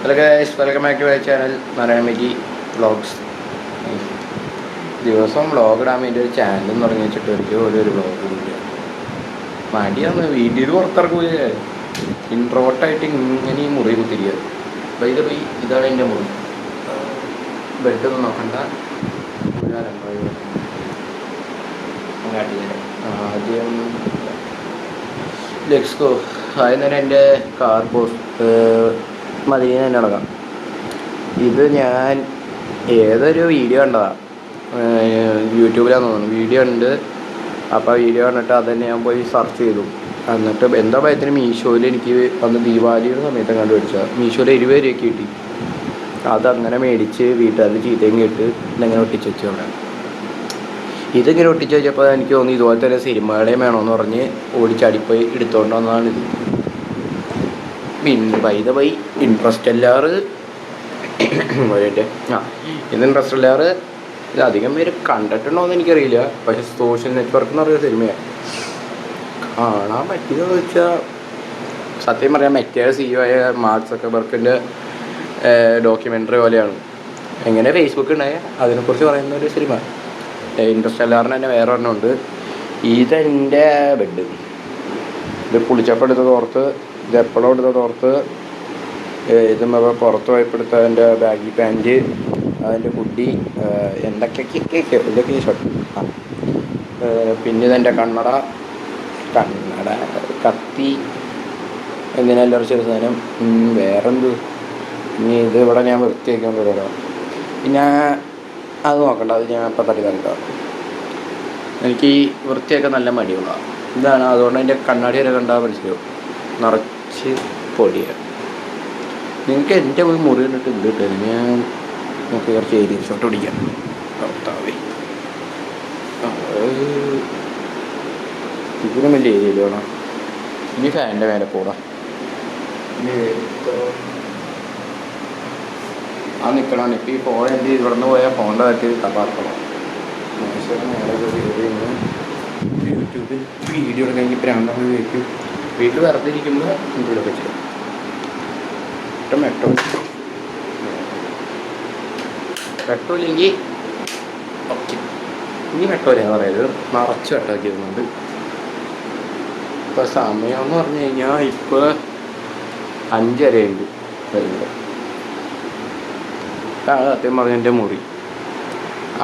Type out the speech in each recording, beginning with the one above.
Hello guys, welcome back to my channel Narayanameri vlogs. ദിവസം vlog ഇടാൻ വേണ്ടി ഒരു ചാനൽ തുടങ്ങി വെച്ചിട്ട് ഒരു വ്ളോഗ് ഇല്ല. മടിയാന്ന്, വീട്ടിൽ പുറത്തിറക്കൂലേ. ഇൻട്രോട്ടായിട്ട് ഇങ്ങനെ ഈ മുറി കുത്തിരിക്കുക. പോയി ഇതാണ് എൻ്റെ മുറി. ബെഡൊന്നും നോക്കണ്ട. ആദ്യം ലെക്സ്കോ ആദ്യം തന്നെ എൻ്റെ കാർ പോസ്റ്റ് മതിയെ തന്നെ നടക്കാം. ഇത് ഞാൻ ഏതൊരു വീഡിയോ കണ്ടതാണ്, യൂട്യൂബിലാന്ന് തോന്നുന്നു. വീഡിയോ ഉണ്ട്. അപ്പോൾ വീഡിയോ കണ്ടിട്ട് അതന്നെ ഞാൻ പോയി സെർച്ച് ചെയ്തു. എന്നിട്ട് എന്താ ഭയത്തിന് മീഷോയിൽ എനിക്ക് അന്ന് ദീപാവലിയുടെ സമയത്ത് കണ്ടുപിടിച്ചാൽ മീഷോയിൽ 20 രൂപയ്ക്ക് കിട്ടി. അതങ്ങനെ മേടിച്ച് വീട്ടുകാർ ചീത്തയും കേട്ട് ഇതെങ്ങനെ ഒട്ടിച്ച് വെച്ചു. അവിടെ ഇതിങ്ങനെ ഒട്ടിച്ച് വെച്ചപ്പോൾ എനിക്ക് തോന്നി ഇതുപോലെ തന്നെ സിനിമകളെയും വേണമെന്ന് പറഞ്ഞ് ഓടിച്ചാടിപ്പോയി എടുത്തുകൊണ്ട് വന്നതാണിത്. പിന്നെ ബൈ ഇൻട്രസ്റ്റെല്ലാർ ഇത് ഇൻട്രസ്റ്റെല്ലാർ ഇത് അധികം പേര് കണ്ടിട്ടുണ്ടോയെന്ന് എനിക്കറിയില്ല. പക്ഷെ സോഷ്യൽ നെറ്റ്വർക്ക് എന്ന് പറയുന്ന സിനിമയാണ്. കാണാൻ പറ്റിയതെന്ന് വെച്ചാൽ സത്യം പറയാം, മെറ്റേ CEO ആയ മാർക്ക് സക്കർബർഗിൻ്റെ ഡോക്യുമെൻ്ററി പോലെയാണ്. എങ്ങനെ ഫേസ്ബുക്ക് ഉണ്ടായ അതിനെക്കുറിച്ച് പറയുന്ന ഒരു സിനിമ. ഇൻട്രസ്റ്റെല്ലാറിന് തന്നെ വേറെ ഒരെണ്ണമുണ്ട്. ഇതെൻ്റെ ബെഡ്. ഇത് പുളിച്ചപ്പം എടുത്തത് ഓർത്ത്, ഇത് എപ്പോഴും എടുത്തത് ഓർത്ത്, ഇതും പുറത്ത് പോയപ്പെടുത്ത എൻ്റെ ബാഗി പാൻറ്റ്, അതിൻ്റെ കുട്ടി, ഇതൊക്കെ ഷർട്ട്. പിന്നെ ഇതെൻ്റെ കണ്ണട, കത്തി, എന്തിനെല്ലാം ചെറിയ സാധനം. വേറെന്ത്, ഇനി ഇത് ഇവിടെ ഞാൻ വൃത്തിയാക്കിക്കൊണ്ട് വരാം. പിന്നെ അത് നോക്കണ്ട, അത് ഞാൻ ഇപ്പം തട്ടി തരക്കാം. എനിക്ക് ഈ വൃത്തിയൊക്കെ നല്ല മടിയുള്ളതാണ്. ഇതാണ്, അതുകൊണ്ട് എൻ്റെ കണ്ണാടി വരെ കണ്ടാൽ മനസ്സിലാവും നിറച്ച് പൊടിയാണ്. നിങ്ങൾക്ക് എൻ്റെ പോയി മുറി കണ്ടിട്ട് ഇത് കിട്ടും. ഞാൻ നമുക്ക് കുറച്ച് ഏരിയ ഷോട്ട് പിടിക്കാം. ഇതിനും വലിയ ഏരിയയിൽ വേണം. ഇനി ഫാനിൻ്റെ മേലെ പോടാം. ആ നിൽക്കണം. ഇപ്പം ഈ ഫോൺ എന്ത് ഇവിടെ നിന്ന് പോയാൽ ഫോണിൻ്റെ കാര്യത്തിൽ തപ്പാർക്കണം. യൂട്യൂബിൽ വീഡിയോ എടുക്കാൻ എനിക്ക് പ്രാന്താണ്. വീട്ടിൽ വെറുതെ ഇരിക്കുമ്പോൾ എന്തെങ്കിലുമൊക്കെ ചെയ്യും. വെട്ടമില്ലെങ്കിൽ ഓക്കെ. ഇനി വെട്ടമില്ല പറയുന്നത് നിറച്ച് വെട്ടമാക്കി വരുന്നുണ്ട്. ഇപ്പോൾ സമയം എന്ന് പറഞ്ഞു കഴിഞ്ഞാൽ ഇപ്പോൾ 5:30 ഉണ്ട് വരുന്നത്. സത്യം പറഞ്ഞ എൻ്റെ മുറി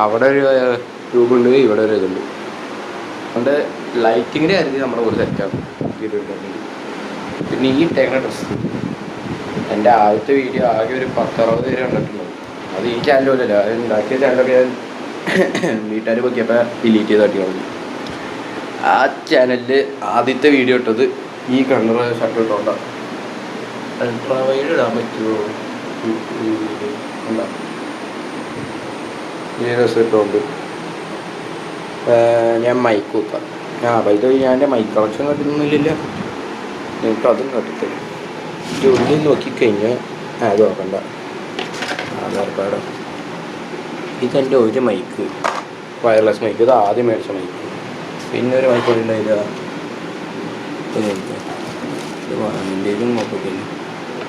അവിടെ ഒരു ട്യൂബുണ്ട്, ഇവിടെ ഒരു ഇതുണ്ട്. അതുകൊണ്ട് ലൈറ്റിങ്ങിൻ്റെ കാര്യത്തിൽ നമ്മുടെ ഒരു സെറ്റാണ് വീഡിയോ എടുക്കാൻ. പിന്നെ ഈ ഇട്ടേക്കുന്ന ഡ്രസ്സ് എൻ്റെ ആദ്യത്തെ വീഡിയോ ആകെ ഒരു 10-60 പേര് കണ്ടിട്ടുള്ളൂ. അത് ഈ ചാനൽ പോലല്ല, അത് ഉണ്ടാക്കിയ ചാനലൊക്കെ ഞാൻ വീട്ടുകാർ പൊക്കിയപ്പോൾ ഡിലീറ്റ് ചെയ്ത് തട്ടി കളഞ്ഞു. ആ ചാനലിൽ ആദ്യത്തെ വീഡിയോ ഇട്ടത് ഈ കളർ ഷർട്ട് ഇട്ടോണ്ടാണ്. അൾട്രാ വൈഡ് ഇടാൻ പറ്റുമോ? ഉണ്ടാ ഈ ഡ്രസ്സ് ഇട്ടുകൊണ്ട് ഞാൻ മൈക്ക് കുത്താം. പൈസ ഞാൻ എൻ്റെ മൈക്ക് കളക്ഷൻ കട്ടിട്ടൊന്നുമില്ല. നിങ്ങൾക്ക് അതും കട്ടിത്തരും. ഉള്ളിൽ നോക്കിക്കഴിഞ്ഞാൽ അത് നോക്കണ്ട. ആധാർ കാർഡ്. ഇതെൻ്റെ ഒരു മൈക്ക്, വയർലെസ് മൈക്ക്. ഇത് ആദ്യം മേടിച്ച മൈക്ക്. പിന്നെ ഒരു മൈക്ക് കൂടി ഉണ്ടായില്ല. ഇതിലും നോക്കില്ല.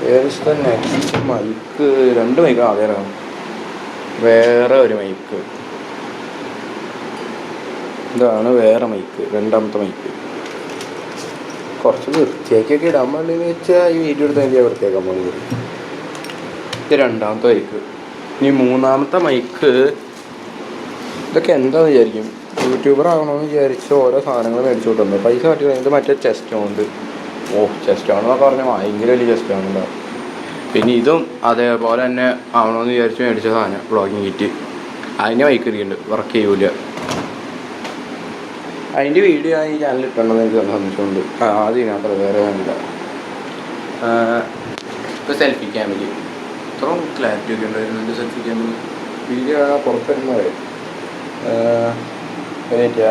ഏകദേശം നെക്സ്റ്റ് മൈക്ക് 2 മൈക്ക് ആദ്യമാണ്. വേറെ ഒരു മൈക്ക്, ഇതാണ് വേറെ മൈക്ക്, 2ാമത്തെ മൈക്ക്. കുറച്ച് വൃത്തിയാക്കിയൊക്കെ ഇടാൻ പാടില്ലെന്ന് വെച്ചാൽ ഈ വീഡിയോ എടുത്ത് എനിക്ക് വൃത്തിയാക്കാൻ പോകുന്നത്. ഇത് 2ാമത്തെ മൈക്ക്. ഇനി 3ാമത്തെ മൈക്ക്. ഇതൊക്കെ എന്താണെന്ന് വിചാരിക്കും, യൂട്യൂബർ ആകണമെന്ന് വിചാരിച്ച് ഓരോ സാധനങ്ങൾ മേടിച്ചു കിട്ടുന്നു. പൈസ കാട്ടി കഴിഞ്ഞിട്ട് മറ്റേ ചെസ്റ്റ് ഉണ്ട്. ചെസ്റ്റ് ആണെന്നൊക്കെ പറഞ്ഞാൽ ഭയങ്കര വലിയ ചെസ്റ്റ് ആണുണ്ടാവും. പിന്നെ ഇതും അതേപോലെ തന്നെ ആവണമെന്ന് വിചാരിച്ച് മേടിച്ച സാധനം, വ്ളോഗിങ് കിറ്റ്. അതിൻ്റെ മൈക്ക് ഇരിക്കുന്നുണ്ട്, വർക്ക് ചെയ്യൂല. അതിൻ്റെ വീഡിയോ ഈ ചാനൽ ഇട്ടുണ്ടെന്ന് എനിക്ക് സന്തോഷമുണ്ട്. ആദ്യം ഇതിനകത്ത് വേറെ വേണ്ട. ഇപ്പോൾ സെൽഫി ക്യാമിൽ ഇത്രയും ക്ലാരിറ്റി ഒക്കെ ഉണ്ടായിരുന്നു എൻ്റെ സെൽഫി ക്യാമിൽ. വീഡിയോ പുറത്തിരുന്ന് പറയും.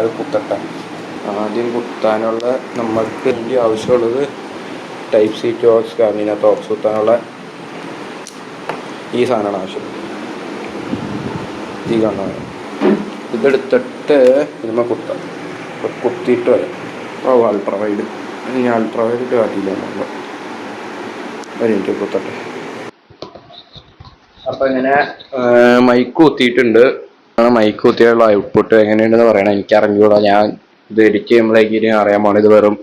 അത് കുത്തട്ട. ആദ്യം കുത്താനുള്ള നമ്മൾക്ക് വേണ്ടി ആവശ്യമുള്ളത് ടൈപ്പ് സി ടോക്സ്. ഇതിനകത്ത് ഓക്സ് കുത്താനുള്ള ഈ സാധനമാണ് ആവശ്യം. ഈ കാണാൻ ഇതെടുത്തിട്ട് ഇതിന്മേൽ കുത്താം. കുത്തിയിട്ട് വരാം. Ultra wide. ഞാൻ അൾട്രാ വൈഡ് കാട്ടിയില്ല. ഒരു മിനിറ്റ് കുത്തട്ടെ. അപ്പം ഇങ്ങനെ മൈക്ക് കുത്തിയിട്ടുണ്ട്. മൈക്ക് കുത്തിയുള്ള ഔട്ട്പുട്ട് എങ്ങനെയുണ്ടെന്ന് പറയണം. എനിക്ക് അറിഞ്ഞുകൂടാ. ഞാൻ ഇത് എഡിറ്റ് ചെയ്യുമ്പോഴേക്കും അറിയാൻ പോകണം ഇത് വെറും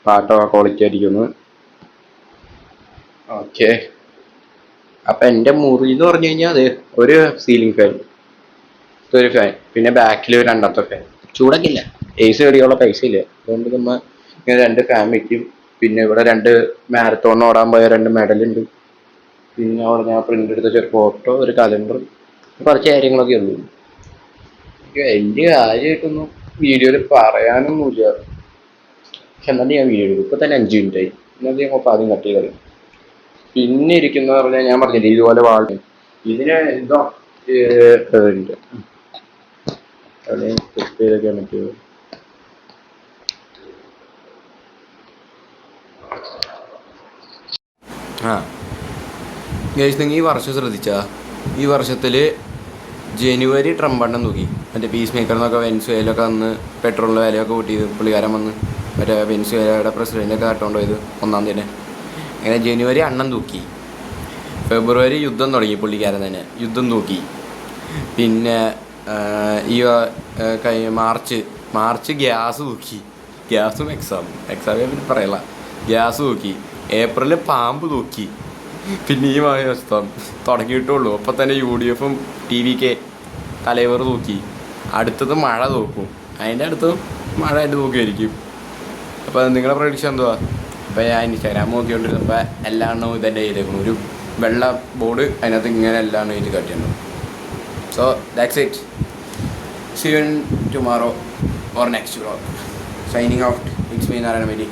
പാട്ടോ ക്വാളിറ്റി ആയിരിക്കുന്നു. ഓക്കെ, അപ്പം എൻ്റെ മുറി എന്ന് പറഞ്ഞു കഴിഞ്ഞാൽ അത് ഒരു സീലിംഗ് ഫാൻ, ഒരു ഫാൻ, പിന്നെ ബാക്കിൽ രണ്ടാമത്തെ ഫാൻ. ചൂടൊക്കെ ഇല്ല, എ സി മേടിക്കാനുള്ള പൈസ ഇല്ല. അതുകൊണ്ട് നമ്മൾ ഇങ്ങനെ 2 ഫാൻ വയ്ക്കും. പിന്നെ ഇവിടെ 2 മാരത്തോൺ ഓടാൻ പോയ 2 മെഡലുണ്ട്. പിന്നെ അവിടെ ഞാൻ പ്രിന്റ് എടുത്ത ചെറിയ ഫോട്ടോ, ഒരു കലണ്ടർ, കുറച്ച് കാര്യങ്ങളൊക്കെ ഉള്ളൂ. വലിയ കാര്യമായിട്ടൊന്നും വീഡിയോയിൽ പറയാനൊന്നുമില്ല. പക്ഷെ എന്നാലും ഞാൻ വീഡിയോ എടുക്കും. ഇപ്പം തന്നെ 5 മിനിറ്റായി. എന്നാലും ഞാൻ ആദ്യം കട്ട് ചെയ്ത് കളയും. പിന്നെ ഇരിക്കുന്ന പറഞ്ഞാൽ ഞാൻ പറഞ്ഞില്ലേ ഇതുപോലെ വാൾ ഇതിന് എന്തോ ഉണ്ട്. അവിടെ മറ്റേ ഗൈസ്, നിങ്ങൾ ഈ വർഷം ശ്രദ്ധിച്ചാ, ഈ വർഷത്തിൽ ജനുവരി ട്രംപ് എണ്ണം തൂക്കി. മറ്റേ പീസ് മേക്കർ എന്നൊക്കെ വെൻസുവേലൊക്കെ വന്ന് പെട്രോളിൻ്റെ വിലയൊക്കെ കൂട്ടിയത് പുള്ളിക്കാരൻ വന്ന് മറ്റേ വെൻസുവേലയുടെ പ്രസിഡൻ്റൊക്കെ കട്ടുകൊണ്ട് പോയത് 1-ാം തീയതി. അങ്ങനെ ജനുവരി അണ്ണം തൂക്കി. ഫെബ്രുവരി യുദ്ധം തുടങ്ങി, പുള്ളിക്കാരൻ തന്നെ യുദ്ധം തൂക്കി. പിന്നെ ഈ മാർച്ച് ഗ്യാസ് തൂക്കി. ഗ്യാസും എക്സാമേ പിന്നെ പറയല, ഗ്യാസ് തൂക്കി. ഏപ്രിൽ പാമ്പ് തൂക്കി. പിന്നെ ഈ മാസം തുടങ്ങിയിട്ടുള്ളൂ. അപ്പം തന്നെ UDF-ഉം TVK തലൈവർ തൂക്കി. അടുത്തത് മഴ തൂക്കും. അതിൻ്റെ അടുത്ത് മഴ ആയിട്ട് തൂക്കിയായിരിക്കും. അപ്പോൾ നിങ്ങളുടെ പ്രഡിക്ഷൻ എന്തുവാ? അപ്പോൾ ഞാൻ ഇൻസ്റ്റാഗ്രാം നോക്കിക്കൊണ്ടിരുന്നപ്പോൾ എല്ലാ എണ്ണവും ഇതെൻ്റെ ചെയ്തേക്കണം. ഒരു വെള്ള ബോർഡ്, അതിനകത്ത് ഇങ്ങനെ എല്ലാ എണ്ണം ഇത് കട്ടിയുണ്ടാവും. So that's it. See you tomorrow or next vlog. Signing out. It's me, Narayana Medi.